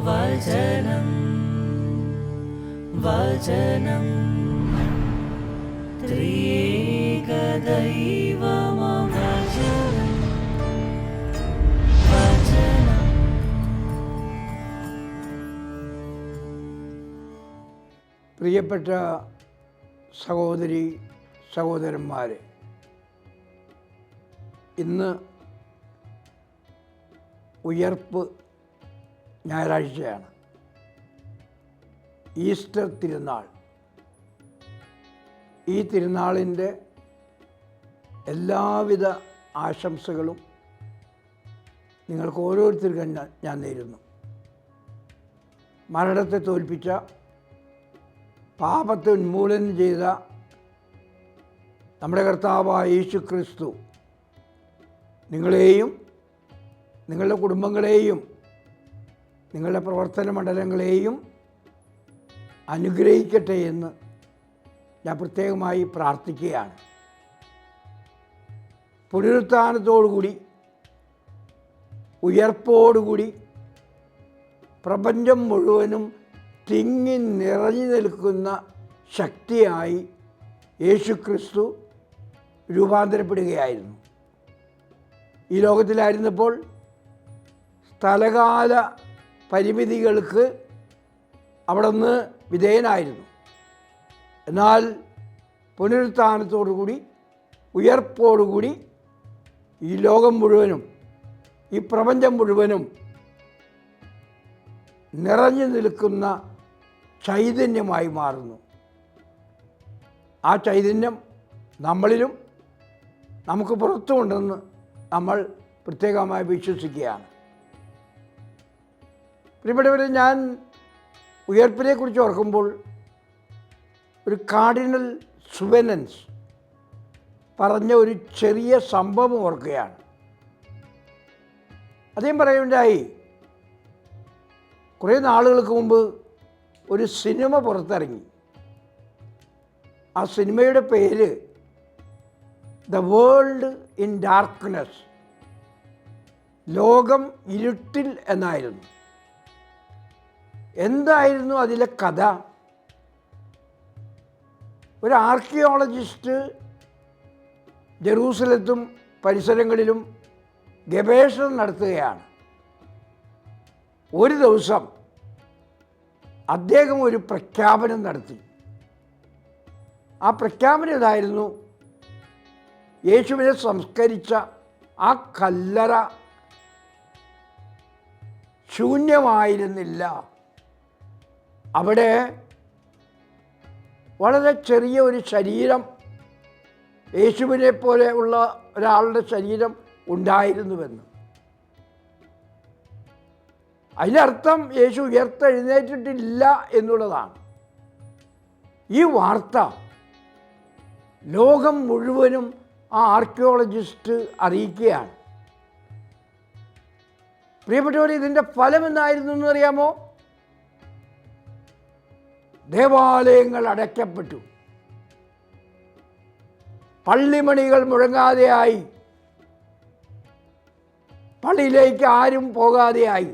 വചനം വചനം ത്രിയേക ദൈവമാം വചനം വചനം. പ്രിയപ്പെട്ട സഹോദരി സഹോദരന്മാരെ, ഇന്ന് ഉയർപ്പ് ഞായറാഴ്ചയാണ്. ഈസ്റ്റർ തിരുനാൾ. ഈ തിരുനാളിൻ്റെ എല്ലാവിധ ആശംസകളും നിങ്ങൾക്ക് ഓരോരുത്തർക്കും ഞാൻ നേരുന്നു. മരണത്തെ തോൽപ്പിച്ച, പാപത്തെ ഉന്മൂലനം ചെയ്ത നമ്മുടെ കർത്താവായ യേശു ക്രിസ്തു നിങ്ങളെയും നിങ്ങളുടെ കുടുംബങ്ങളെയും നിങ്ങളുടെ പ്രവർത്തന മണ്ഡലങ്ങളെയും അനുഗ്രഹിക്കട്ടെ എന്ന് ഞാൻ പ്രത്യേകമായി പ്രാർത്ഥിക്കുകയാണ്. പുനരുത്ഥാനത്തോടുകൂടി, ഉയർപ്പോടുകൂടി പ്രപഞ്ചം മുഴുവനും തിങ്ങി നിറഞ്ഞു നിൽക്കുന്ന ശക്തിയായി യേശു ക്രിസ്തു രൂപാന്തരപ്പെടുകയായിരുന്നു. ഈ ലോകത്തിലായിരുന്നപ്പോൾ സ്ഥലകാല പരിമിതികൾക്ക് അവിടുന്ന് വിധേയനായിരുന്നു. എന്നാൽ പുനരുത്ഥാനത്തോടുകൂടി, ഉയർപ്പോടുകൂടി ഈ ലോകം മുഴുവനും, ഈ പ്രപഞ്ചം മുഴുവനും നിറഞ്ഞു നിൽക്കുന്ന ചൈതന്യമായി മാറുന്നു. ആ ചൈതന്യം നമ്മളിലും നമുക്ക് പുറത്തുമുണ്ടെന്ന് നമ്മൾ പ്രത്യേകമായി വിശ്വസിക്കുകയാണ്. പ്രിയപ്പെട്ടവരെ, ഞാൻ ഉയർപ്പിനെക്കുറിച്ച് ഓർക്കുമ്പോൾ ഒരു കാർഡിനൽ സുവനൻസ് പറഞ്ഞ ഒരു ചെറിയ സംഭവം ഓർക്കുകയാണ്. അദ്ദേഹം പറയുകയുണ്ടായി, കുറേ നാളുകൾക്ക് മുമ്പ് ഒരു സിനിമ പുറത്തിറങ്ങി. ആ സിനിമയുടെ പേര് ദ വേൾഡ് ഇൻ ഡാർക്ക്നെസ്, ലോകം ഇരുട്ടിൽ എന്നായിരുന്നു. എന്തായിരുന്നു അതിലെ കഥ? ഒരു ആർക്കിയോളജിസ്റ്റ് ജെറൂസലത്തും പരിസരങ്ങളിലും ഗവേഷണം നടത്തുകയാണ്. ഒരു ദിവസം അദ്ദേഹം ഒരു പ്രഖ്യാപനം നടത്തി. ആ പ്രഖ്യാപനം ഇതായിരുന്നു: യേശുവിനെ സംസ്കരിച്ച ആ കല്ലറ ശൂന്യമായിരുന്നില്ല. അവിടെ വളരെ ചെറിയ ഒരു ശരീരം, യേശുവിനെ പോലെ ഉള്ള ഒരാളുടെ ശരീരം ഉണ്ടായിരുന്നുവെന്ന്. അതിനർത്ഥം യേശു ഉയർത്തെഴുന്നേറ്റിട്ടില്ല എന്നുള്ളതാണ്. ഈ വാർത്ത ലോകം മുഴുവനും ആ ആർക്കിയോളജിസ്റ്റ് അറിയിക്കുകയാണ്. പ്രിയപ്പെട്ടവരെ, ഇതിൻ്റെ ഫലം എന്തായിരുന്നു എന്നറിയാമോ? ദേവാലയങ്ങൾ അടയ്ക്കപ്പെട്ടു, പള്ളിമണികൾ മുഴങ്ങാതെയായി, പള്ളിയിലേക്ക് ആരും പോകാതെയായി,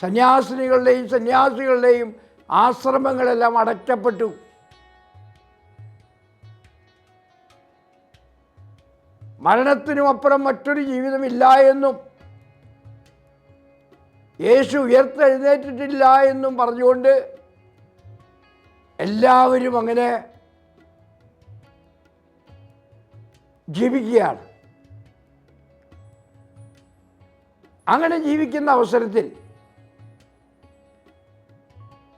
സന്യാസികളുടെയും ആശ്രമങ്ങളെല്ലാം അടയ്ക്കപ്പെട്ടു. മരണത്തിനുമപ്പുറം മറ്റൊരു ജീവിതമില്ല എന്നും യേശു ഉയർത്തെഴുന്നേറ്റിട്ടില്ല എന്നും പറഞ്ഞുകൊണ്ട് എല്ലാവരും അങ്ങനെ ജീവിക്കുകയാണ്. അങ്ങനെ ജീവിക്കുന്ന അവസരത്തിൽ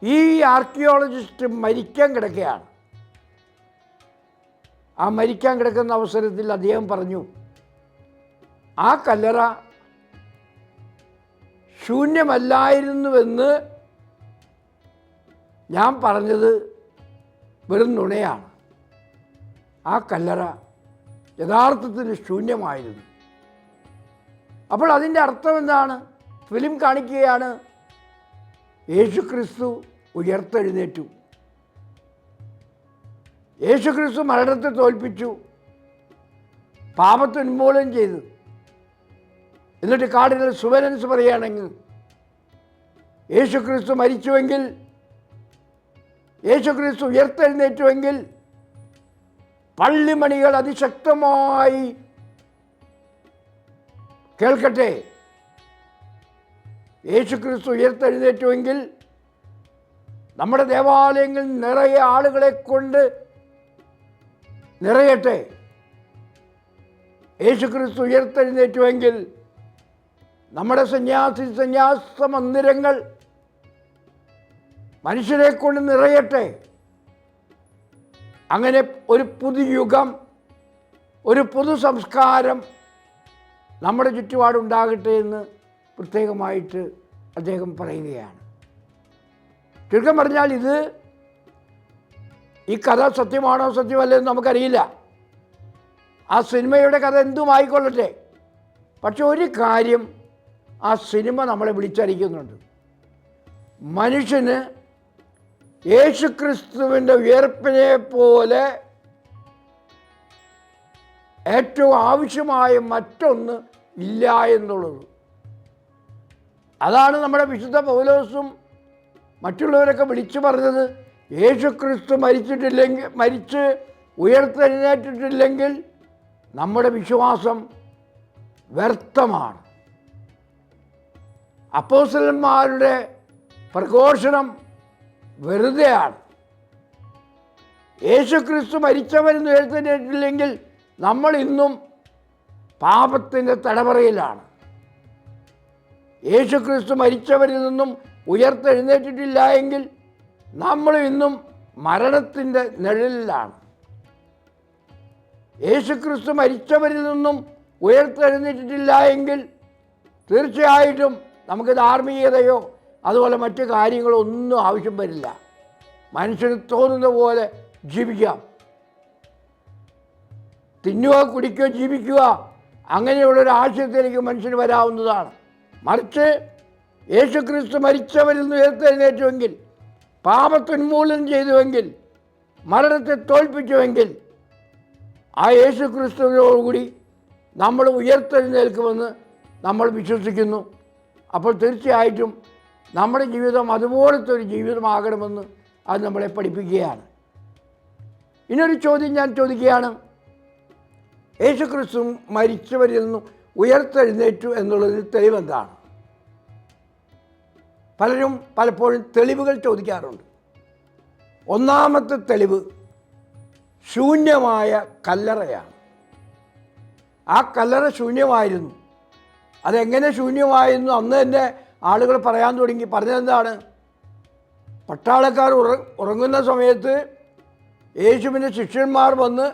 ഈ ആർക്കിയോളജിസ്റ്റ് മരിക്കാൻ കിടക്കുകയാണ്. ആ മരിക്കാൻ കിടക്കുന്ന അവസരത്തിൽ അദ്ദേഹം പറഞ്ഞു, ആ കല്ലറ ശൂന്യമല്ലായിരുന്നുവെന്ന് ഞാൻ പറഞ്ഞത് വെറും നുണയാണ്. ആ കല്ലറ യഥാർത്ഥത്തിൽ ശൂന്യമായിരുന്നു. അപ്പോൾ അതിൻ്റെ അർത്ഥം എന്താണ്? ഫിലിം കാണിക്കുകയാണ്, യേശുക്രിസ്തു ഉയർത്തെഴുന്നേറ്റു. യേശുക്രിസ്തു മരണത്തെ തോൽപ്പിച്ചു, പാപത്തെ ഉന്മൂലനം ചെയ്തു. എന്നിട്ട് കാർഡിനൽ സുവനൻസ് പറയുകയാണെങ്കിൽ യേശുക്രിസ്തു മരിച്ചുവെങ്കിൽ, യേശുക്രിസ്തു ഉയർത്തെഴുന്നേറ്റുവെങ്കിൽ പള്ളിമണികൾ അതിശക്തമായി കേൾക്കട്ടെ. യേശുക്രിസ്തു ഉയർത്തെഴുന്നേറ്റുവെങ്കിൽ നമ്മുടെ ദേവാലയങ്ങൾ നിറയെ ആളുകളെ കൊണ്ട് നിറയട്ടെ. യേശുക്രിസ്തു ഉയർത്തെഴുന്നേറ്റുവെങ്കിൽ നമ്മുടെ സന്യാസ മന്ദിരങ്ങൾ മനുഷ്യരെ കൊണ്ട് നിറയട്ടെ. അങ്ങനെ ഒരു പുതുയുഗം, ഒരു പുതു സംസ്കാരം നമ്മുടെ ചുറ്റുപാടുണ്ടാകട്ടെ എന്ന് പ്രത്യേകമായിട്ട് അദ്ദേഹം പറയുകയാണ്. ചുരുക്കം പറഞ്ഞാൽ ഈ കഥ സത്യമാണോ സത്യമല്ലെന്ന് നമുക്കറിയില്ല. ആ സിനിമയുടെ കഥ എന്തുമായിക്കൊള്ളട്ടെ. പക്ഷെ ഒരു കാര്യം ആ സിനിമ നമ്മളെ വിളിച്ചറിയിക്കുന്നുണ്ട്. മനുഷ്യന് യേശുക്രിസ്തുവിൻ്റെ ഉയർപ്പിനെ പോലെ ഏറ്റവും ആവശ്യമായ മറ്റൊന്ന് ഇല്ല എന്നുള്ളത്. അതാണ് നമ്മുടെ വിശുദ്ധ പൗലോസും മറ്റുള്ളവരൊക്കെ വിളിച്ചു പറഞ്ഞത്. യേശുക്രിസ്തു മരിച്ച് ഉയർത്തെഴുന്നേറ്റിട്ടില്ലെങ്കിൽ നമ്മുടെ വിശ്വാസം വ്യർത്ഥമാണ്. അപ്പോസ്തലന്മാരുടെ പ്രഘോഷണം വെറുതെയാണ്. യേശുക്രിസ്തു മരിച്ചവരെന്ന് ഉയർത്തെഴുന്നേറ്റില്ലെങ്കിൽ നമ്മൾ ഇന്നും പാപത്തിൻ്റെ തടവറയിലാണ്. യേശുക്രിസ്തു മരിച്ചവരിൽ നിന്നും ഉയർത്തെഴുന്നേറ്റിട്ടില്ല എങ്കിൽ നമ്മൾ ഇന്നും മരണത്തിൻ്റെ നിഴലിലാണ്. യേശുക്രിസ്തു മരിച്ചവരിൽ നിന്നും ഉയർത്തെഴുന്നേറ്റിട്ടില്ല എങ്കിൽ തീർച്ചയായിട്ടും നമുക്ക് ധാർമ്മികതയോ അതുപോലെ മറ്റു കാര്യങ്ങളോ ഒന്നും ആവശ്യം വരില്ല. മനുഷ്യന് തോന്നുന്ന പോലെ ജീവിക്കാം, തിന്നുക, കുടിക്കുക, ജീവിക്കുക, അങ്ങനെയുള്ളൊരു ആശയത്തിലേക്ക് മനുഷ്യന് വരാവുന്നതാണ്. മറിച്ച് യേശുക്രിസ്തു മരിച്ചവരിൽ നിന്ന് ഉയർത്തെഴുന്നേറ്റുവെങ്കിൽ, പാപത്തുന്മൂലനം ചെയ്തുവെങ്കിൽ, മരണത്തെ തോൽപ്പിച്ചുവെങ്കിൽ ആ യേശുക്രിസ്തുവിനോടുകൂടി നമ്മൾ ഉയർത്തെഴുന്നേൽക്കുമെന്ന് നമ്മൾ വിശ്വസിക്കുന്നു. അപ്പോൾ തീർച്ചയായിട്ടും നമ്മുടെ ജീവിതം അതുപോലത്തെ ഒരു ജീവിതമാകണമെന്ന് അത് നമ്മളെ പഠിപ്പിക്കുകയാണ്. ഇനിയൊരു ചോദ്യം ഞാൻ ചോദിക്കുകയാണ്. യേശുക്രിസ്തു മരിച്ചവരിൽ നിന്നും ഉയർത്തെഴുന്നേറ്റു എന്നുള്ളതിന് തെളിവെന്താണ്? പലരും പലപ്പോഴും തെളിവുകൾ ചോദിക്കാറുണ്ട്. ഒന്നാമത്തെ തെളിവ് ശൂന്യമായ കല്ലറയാണ്. ആ കല്ലറ ശൂന്യമായിരുന്നു. അതെങ്ങനെ ശൂന്യമായിരുന്നു? അന്ന് തന്നെ ആളുകൾ പറയാൻ തുടങ്ങി. പറഞ്ഞതെന്താണ്? പട്ടാളക്കാർ ഉറങ്ങുന്ന സമയത്ത് യേശുവിൻ്റെ ശിഷ്യന്മാർ വന്ന്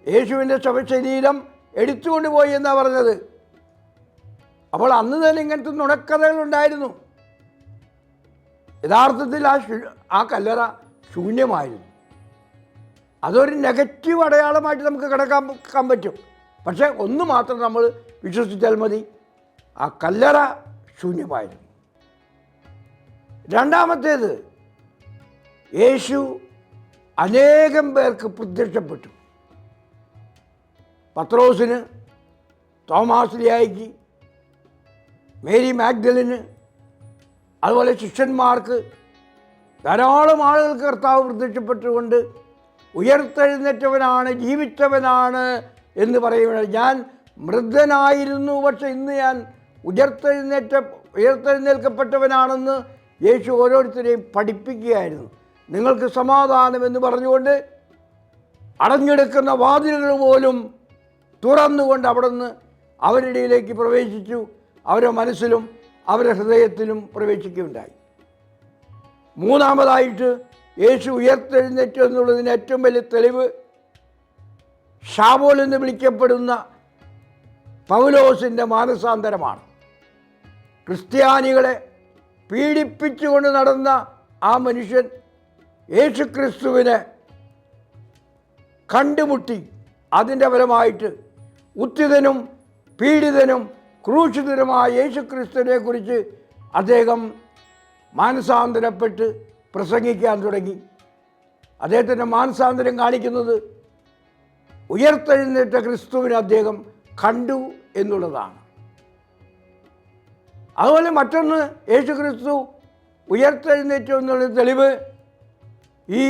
യേശുവിൻ്റെ ശവശരീരം എടുത്തുകൊണ്ട് പോയി എന്നാണ് പറഞ്ഞത്. അപ്പോൾ അന്ന് തന്നെ ഇങ്ങനത്തെ നുണക്കഥകളുണ്ടായിരുന്നു. യഥാർത്ഥത്തിൽ ആ കല്ലറ ശൂന്യമായിരുന്നു. അതൊരു നെഗറ്റീവ് അടയാളമായിട്ട് നമുക്ക് കിടക്കാൻ പറ്റും. പക്ഷേ ഒന്ന് മാത്രം നമ്മൾ വിശ്വസിച്ചാൽ മതി, ആ കല്ലറ ശൂന്യമായിരുന്നു. രണ്ടാമത്തേത്, യേശു അനേകം പേർക്ക് പ്രത്യക്ഷപ്പെട്ടു. പത്രോസിന്, തോമാസ് ലിയായിക്ക്, മേരി മാഗ്ദലിന്, അതുപോലെ ശിഷ്യന്മാർക്ക്, ധാരാളം ആളുകൾക്ക് കർത്താവ് പ്രത്യക്ഷപ്പെട്ടുകൊണ്ട് ഉയർത്തെഴുന്നേറ്റവനാണ്, ജീവിച്ചവനാണ് എന്ന് പറയുന്നത്. ഞാൻ മൃതനായിരുന്നു, പക്ഷെ ഇന്ന് ഞാൻ ഉയർത്തെഴുന്നേൽക്കപ്പെട്ടവനാണെന്ന് യേശു ഓരോരുത്തരെയും പഠിപ്പിക്കുകയായിരുന്നു. നിങ്ങൾക്ക് സമാധാനം എന്ന് പറഞ്ഞുകൊണ്ട് അടഞ്ഞെടുക്കുന്ന വാതിലുകൾ പോലും തുറന്നുകൊണ്ട് അവിടെ നിന്ന് അവരുടെ ഇടയിലേക്ക് പ്രവേശിച്ചു. അവരുടെ മനസ്സിലും അവരുടെ ഹൃദയത്തിലും പ്രവേശിക്കുകയുണ്ടായി. മൂന്നാമതായിട്ട് യേശു ഉയർത്തെഴുന്നേറ്റു എന്നുള്ളതിന് ഏറ്റവും വലിയ തെളിവ് ശാവൂൽ എന്ന് വിളിക്കപ്പെടുന്ന പൗലോസിൻ്റെ മാനസാന്തരമാണ്. ക്രിസ്ത്യാനികളെ പീഡിപ്പിച്ചുകൊണ്ട് നടന്ന ആ മനുഷ്യൻ യേശുക്രിസ്തുവിനെ കണ്ടുമുട്ടി. അതിൻ്റെ ഫലമായിട്ട് ഉത്തിതനും പീഡിതനും ക്രൂശിതനുമായ യേശുക്രിസ്തുവിനെ കുറിച്ച് അദ്ദേഹം മാനസാന്തരപ്പെട്ട് പ്രസംഗിക്കാൻ തുടങ്ങി. അദ്ദേഹത്തിൻ്റെ മാനസാന്തരം കാണിക്കുന്നത് ഉയർത്തെഴുന്നേറ്റ ക്രിസ്തുവിനെ അദ്ദേഹം കണ്ടു എന്നുള്ളതാണ്. അതുപോലെ മറ്റൊന്ന്, യേശു ക്രിസ്തു ഉയർത്തെഴുന്നേറ്റു എന്നുള്ള തെളിവ് ഈ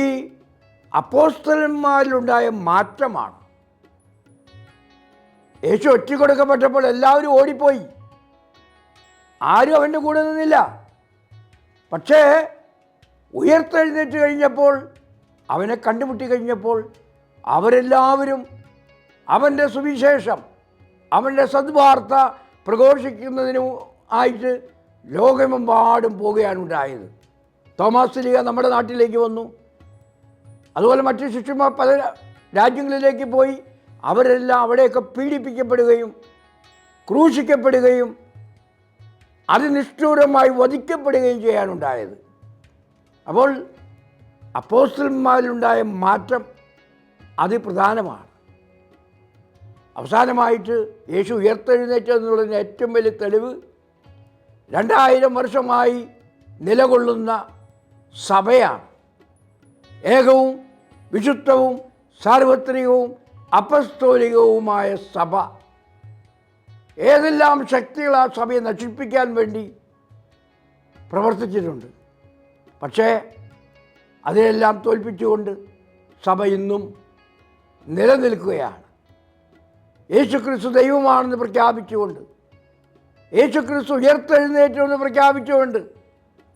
അപ്പോസ്തലന്മാരിലുണ്ടായ മാറ്റമാണ്. യേശു ഒറ്റ കൊടുക്കപ്പെട്ടപ്പോൾ എല്ലാവരും ഓടിപ്പോയി, ആരും അവൻ്റെ കൂടെ നിന്നില്ല. പക്ഷേ ഉയർത്തെഴുന്നേറ്റ് കഴിഞ്ഞപ്പോൾ, അവനെ കണ്ടുമുട്ടി കഴിഞ്ഞപ്പോൾ അവരെല്ലാവരും അവൻ്റെ സുവിശേഷം, അവൻ്റെ സദ്വാർത്ത പ്രഘോഷിക്കുന്നതിനു ആയിട്ട് ലോകമെമ്പാടും പോവുകയാണ് ഉണ്ടായത്. തോമാസ് ലീഗ നമ്മുടെ നാട്ടിലേക്ക് വന്നു. അതുപോലെ മറ്റു ശിഷ്യന്മാർ പല രാജ്യങ്ങളിലേക്ക് പോയി. അവരെല്ലാം അവിടെയൊക്കെ പീഡിപ്പിക്കപ്പെടുകയും ക്രൂശിക്കപ്പെടുകയും അതിനിഷ്ഠൂരമായി വധിക്കപ്പെടുകയും ചെയ്യാനുണ്ടായത്. അപ്പോൾ അപ്പോസ്തലന്മാരിലുണ്ടായ മാറ്റം അതിപ്രധാനമാണ്. അവസാനമായിട്ട് യേശു ഉയർത്തെഴുന്നേറ്റെന്നുള്ളതിന് ഏറ്റവും വലിയ തെളിവ് 2000 വർഷമായി നിലകൊള്ളുന്ന സഭയാണ്. ഏകവും വിശുദ്ധവും സാർവത്രികവും അപ്പസ്തോലികവുമായ സഭ. ഏതെല്ലാം ശക്തികൾ ആ സഭയെ നശിപ്പിക്കാൻ വേണ്ടി പ്രവർത്തിച്ചിട്ടുണ്ട്, പക്ഷേ അതിനെല്ലാം തോൽപ്പിച്ചുകൊണ്ട് സഭ ഇന്നും നിലനിൽക്കുകയാണ്. യേശുക്രിസ്തു ദൈവമാണെന്ന് പ്രഖ്യാപിച്ചുകൊണ്ട്, യേശുക്രിസ്തു ഉയർത്തെഴുന്നേറ്റുമെന്ന് പ്രഖ്യാപിച്ചുകൊണ്ട്,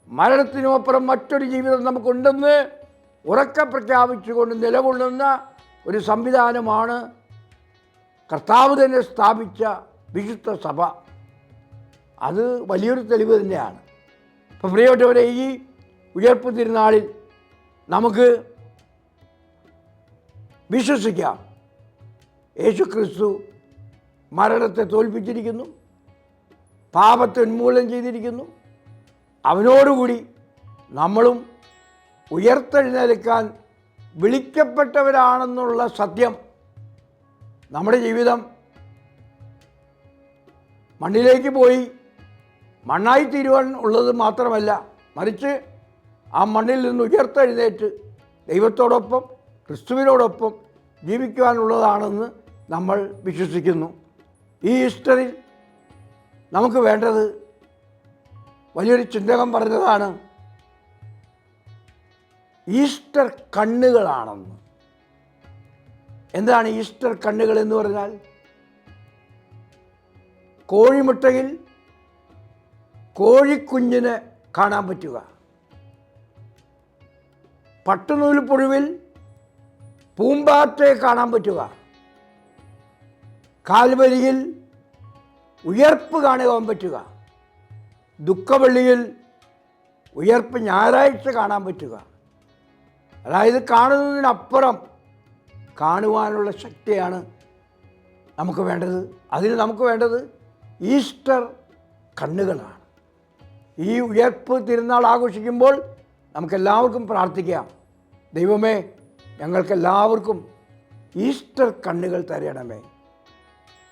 മരണത്തിനുമപ്പുറം മറ്റൊരു ജീവിതം നമുക്കുണ്ടെന്ന് ഉറക്കെ പ്രഖ്യാപിച്ചുകൊണ്ട് നിലകൊള്ളുന്ന ഒരു സംവിധാനമാണ് കർത്താവ് തന്നെ സ്ഥാപിച്ച വിശുദ്ധ സഭ. അത് വലിയൊരു തെളിവ് തന്നെയാണ്. ഇപ്പോൾ പ്രിയപ്പെട്ടവരെ, ഈ ഉയർപ്പ് തിരുനാളിൽ നമുക്ക് വിശ്വസിക്കാം, യേശുക്രിസ്തു മരണത്തെ തോൽപ്പിച്ചിരിക്കുന്നു, പാപത്തെ ഉന്മൂലനം ചെയ്തിരിക്കുന്നു. അവനോടുകൂടി നമ്മളും ഉയർത്തെഴുന്നേൽക്കാൻ വിളിക്കപ്പെട്ടവരാണെന്നുള്ള സത്യം. നമ്മുടെ ജീവിതം മണ്ണിലേക്ക് പോയി മണ്ണായി തീരുവാൻ ഉള്ളത് മാത്രമല്ല, മറിച്ച് ആ മണ്ണിൽ നിന്ന് ഉയർത്തെഴുന്നേറ്റ് ദൈവത്തോടൊപ്പം ക്രിസ്തുവിനോടൊപ്പം ജീവിക്കുവാനുള്ളതാണെന്ന് നമ്മൾ വിശ്വസിക്കുന്നു. ഈ ഈസ്റ്ററിൽ നമുക്ക് വേണ്ടത്, വലിയൊരു ചിന്തകൻ പറഞ്ഞതാണ്, ഈസ്റ്റർ കണ്ണുകളാണെന്ന്. എന്താണ് ഈസ്റ്റർ കണ്ണുകൾ എന്ന് പറഞ്ഞാൽ? കോഴിമുട്ടയിൽ കോഴിക്കുഞ്ഞിനെ കാണാൻ പറ്റുക, പട്ടുനൂൽ പുഴുവിൽ പൂമ്പാറ്റയെ കാണാൻ പറ്റുക, കാൽവരിയിൽ ഉയർപ്പ് കാണുവാൻ പറ്റുക, ദുഃഖവെള്ളിയിൽ ഉയർപ്പ് ഞായറാഴ്ച കാണാൻ പറ്റുക. അതായത് കാണുന്നതിനപ്പുറം കാണുവാനുള്ള ശക്തിയാണ് നമുക്ക് വേണ്ടത്. അതിന് നമുക്ക് വേണ്ടത് ഈസ്റ്റർ കണ്ണുകളാണ്. ഈ ഉയർപ്പ് തിരുനാൾ ആഘോഷിക്കുമ്പോൾ നമുക്കെല്ലാവർക്കും പ്രാർത്ഥിക്കാം, ദൈവമേ ഞങ്ങൾക്കെല്ലാവർക്കും ഈസ്റ്റർ കണ്ണുകൾ തരണമേ.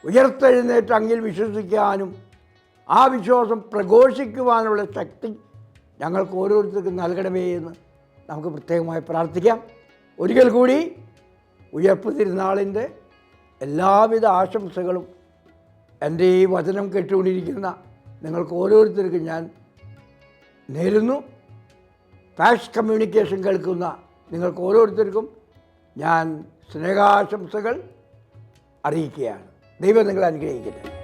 ഉയർത്തെഴുന്നേറ്റ് അങ്ങിൽ വിശ്വസിക്കാനും ആ വിശ്വാസം പ്രഘോഷിക്കുവാനുള്ള ശക്തി ഞങ്ങൾക്ക് ഓരോരുത്തർക്കും നൽകണമേ എന്ന് നമുക്ക് പ്രത്യേകമായി പ്രാർത്ഥിക്കാം. ഒരിക്കൽ കൂടി ഉയർപ്പ് തിരുനാളിൻ്റെ എല്ലാവിധ ആശംസകളും എൻ്റെ ഈ വചനം കേട്ടുകൊണ്ടിരിക്കുന്ന നിങ്ങൾക്ക് ഓരോരുത്തർക്കും ഞാൻ നേരുന്നു. ഫാക്സ് കമ്മ്യൂണിക്കേഷൻ കേൾക്കുന്ന നിങ്ങൾക്ക് ഓരോരുത്തർക്കും ഞാൻ സ്നേഹാശംസകൾ അറിയിക്കുകയാണ്. ദൈവം നിങ്ങളെ അനുഗ്രഹിക്കട്ടെ.